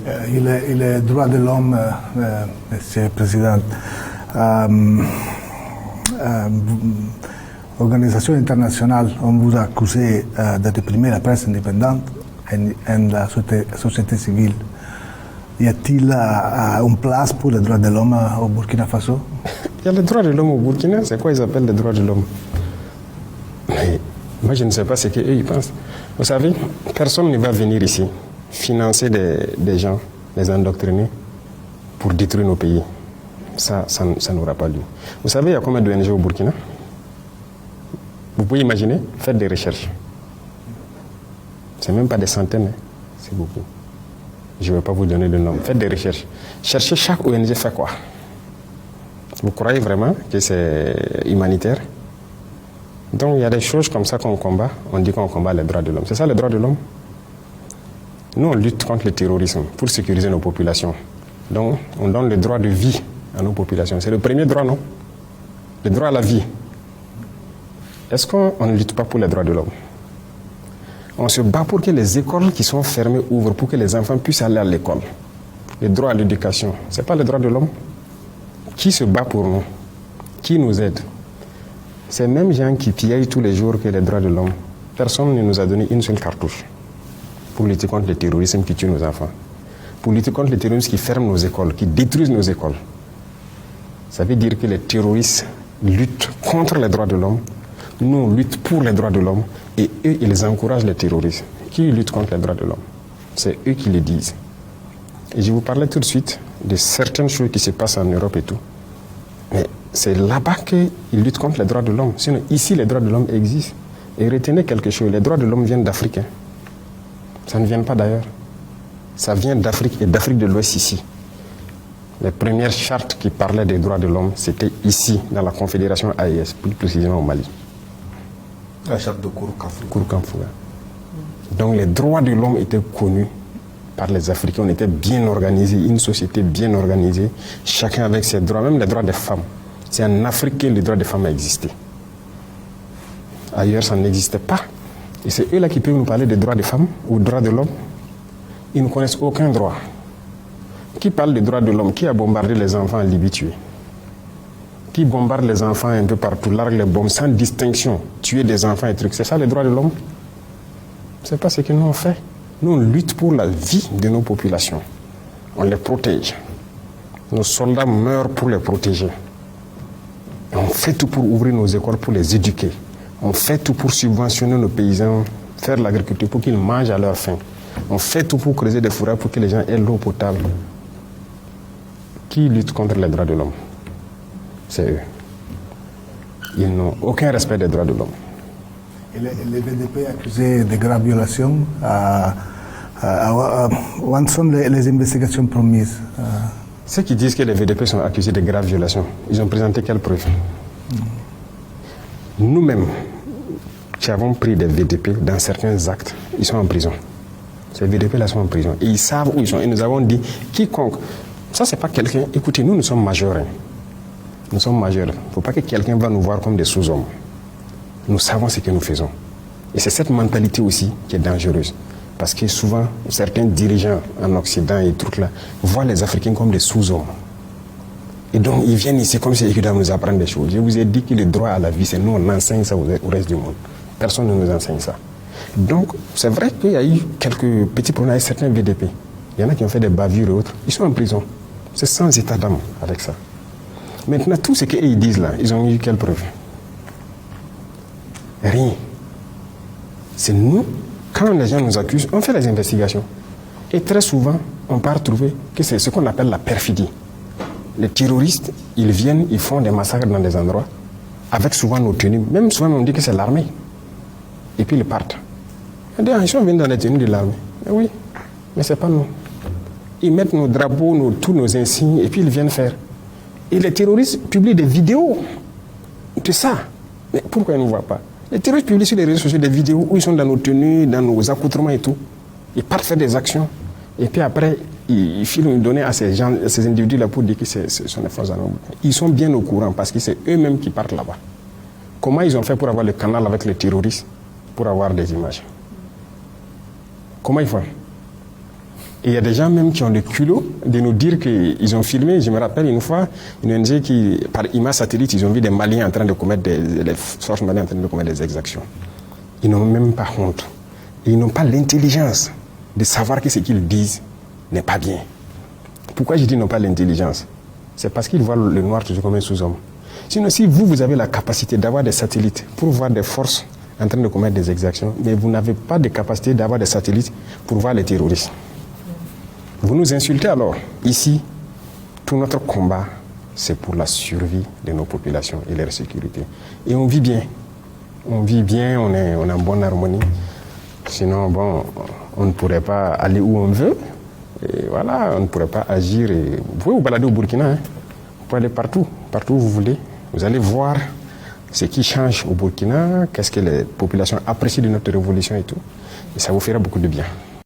Les droits de l'homme, Monsieur le Président, organisations internationales ont vous accusé de réprimer la presse indépendante et la société civile. Y a-t-il une place pour les droits de l'homme au Burkina Faso? Il y a les droits de l'homme au Burkina, c'est quoi ils appellent les droits de l'homme? Mais moi je ne sais pas ce qu'eux ils pensent. Vous savez, personne ne va venir ici financer des gens, les endoctriner pour détruire nos pays. Ça n'aura pas lieu. Vous savez, il y a combien d'ONG au Burkina? Vous pouvez imaginer, faites des recherches. C'est même pas des centaines, hein. C'est beaucoup. Je ne vais pas vous donner le nom. Faites des recherches. Cherchez chaque ONG fait quoi. Vous croyez vraiment que c'est humanitaire? Donc il y a des choses comme ça qu'on combat. On dit qu'on combat les droits de l'homme. C'est ça les droits de l'homme? Nous, on lutte contre le terrorisme pour sécuriser nos populations. Donc on donne le droit de vie à nos populations. C'est le premier droit, non? Le droit à la vie. Est-ce qu'on ne lutte pas pour les droits de l'homme? On se bat pour que les écoles qui sont fermées ouvrent, pour que les enfants puissent aller à l'école. Le droit à l'éducation, ce n'est pas le droit de l'homme? Qui se bat pour nous? Qui nous aide? Ces mêmes gens qui pillent tous les jours que les droits de l'homme, personne ne nous a donné une seule cartouche pour lutter contre le terrorisme qui tue nos enfants, pour lutter contre le terrorisme qui ferme nos écoles, qui détruisent nos écoles. Ça veut dire que les terroristes luttent contre les droits de l'homme. Nous, on lutte pour les droits de l'homme et eux, ils encouragent les terroristes. Qui lutte contre les droits de l'homme? C'est eux qui le disent. Et je vous parlais tout de suite de certaines choses qui se passent en Europe et tout. Mais c'est là-bas qu'ils luttent contre les droits de l'homme. Sinon, ici, les droits de l'homme existent. Et retenez quelque chose, les droits de l'homme viennent d'Afrique. Hein. Ça ne vient pas d'ailleurs. Ça vient d'Afrique et d'Afrique de l'Ouest ici. Les premières chartes qui parlaient des droits de l'homme, c'était ici, dans la Confédération AES, plus précisément au Mali. La charte de Kouroukanfouga. Donc les droits de l'homme étaient connus par les Africains. On était bien organisés, une société bien organisée, chacun avec ses droits, même les droits des femmes. C'est en Afrique que les droits des femmes a existé. Ailleurs, ça n'existait pas. Et c'est eux là qui peuvent nous parler des droits des femmes ou des droits de l'homme. Ils ne connaissent aucun droit. Qui parle des droits de l'homme? Qui a bombardé les enfants en Libye tués? Qui bombarde les enfants un peu partout, largue les bombes sans distinction, tuer des enfants et trucs? C'est ça les droits de l'homme? C'est pas ce que nous on fait. Nous on lutte pour la vie de nos populations. On les protège. Nos soldats meurent pour les protéger. On fait tout pour ouvrir nos écoles, pour les éduquer. On fait tout pour subventionner nos paysans, faire l'agriculture pour qu'ils mangent à leur faim. On fait tout pour creuser des forêts pour que les gens aient l'eau potable. Qui lutte contre les droits de l'homme? C'est eux. Ils n'ont aucun respect des droits de l'homme. Et les VDP accusés de graves violations, où sont les investigations promises? Ceux qui disent que les VDP sont accusés de graves violations, ils ont présenté quelles preuves? Nous-mêmes, qui avons pris des VDP dans certains actes, ils sont en prison. Ces VDP-là sont en prison. Et ils savent où ils sont. Et nous avons dit, quiconque... Ça, c'est pas quelqu'un... Écoutez, nous sommes majeurs. Hein. Nous sommes majeurs. Il ne faut pas que quelqu'un va nous voir comme des sous-hommes. Nous savons ce que nous faisons. Et c'est cette mentalité aussi qui est dangereuse. Parce que souvent, certains dirigeants en Occident et trucs là, voient les Africains comme des sous-hommes. Et donc, ils viennent ici comme si ils doivent nous apprendre des choses. Je vous ai dit que le droit à la vie, c'est nous, on enseigne ça au reste du monde. Personne ne nous enseigne ça. Donc, c'est vrai qu'il y a eu quelques petits problèmes avec certains VDP. Il y en a qui ont fait des bavures et autres. Ils sont en prison. C'est sans état d'âme avec ça. Maintenant, tout ce qu'ils disent là, ils ont eu quelle preuve? Rien. C'est nous, quand les gens nous accusent, on fait les investigations. Et très souvent, on part trouver que c'est ce qu'on appelle la perfidie. Les terroristes, ils viennent, ils font des massacres dans des endroits, avec souvent nos tenues. Même souvent, on dit que c'est l'armée. Et puis ils partent. Ils sont venus dans les tenues de l'armée. Oui, mais ce n'est pas nous. Ils mettent nos drapeaux, tous nos insignes, et puis ils viennent faire. Et les terroristes publient des vidéos de ça. Mais pourquoi ils ne nous voient pas? Les terroristes publient sur les réseaux sociaux des vidéos où ils sont dans nos tenues, dans nos accoutrements et tout. Ils partent faire des actions. Et puis après, ils filment donner à ces gens, à ces individus-là pour dire que ce sont des forces armées. Ils sont bien au courant parce que c'est eux-mêmes qui partent là-bas. Comment ils ont fait pour avoir le canal avec les terroristes, pour avoir des images? Comment ils font? Et il y a des gens même qui ont le culot de nous dire qu'ils ont filmé. Je me rappelle une fois, une ONG qui, par image satellite, ils ont vu des Maliens en train de commettre les forces maliennes en train de commettre des exactions. Ils n'ont même pas honte. Et ils n'ont pas l'intelligence de savoir que ce qu'ils disent n'est pas bien. Pourquoi je dis n'ont pas l'intelligence? C'est parce qu'ils voient le noir toujours comme un sous-homme. Sinon, si vous avez la capacité d'avoir des satellites pour voir des forces en train de commettre des exactions, mais vous n'avez pas de capacité d'avoir des satellites pour voir les terroristes. Vous nous insultez alors. Ici, tout notre combat, c'est pour la survie de nos populations et leur sécurité. Et on vit bien. On vit bien, on est en bonne harmonie. Sinon, bon, on ne pourrait pas aller où on veut. Et voilà, on ne pourrait pas agir. Et vous pouvez vous balader au Burkina. Hein. Vous pouvez aller partout où vous voulez. Vous allez voir ce qui change au Burkina, qu'est-ce que les populations apprécient de notre révolution et tout. Et ça vous fera beaucoup de bien.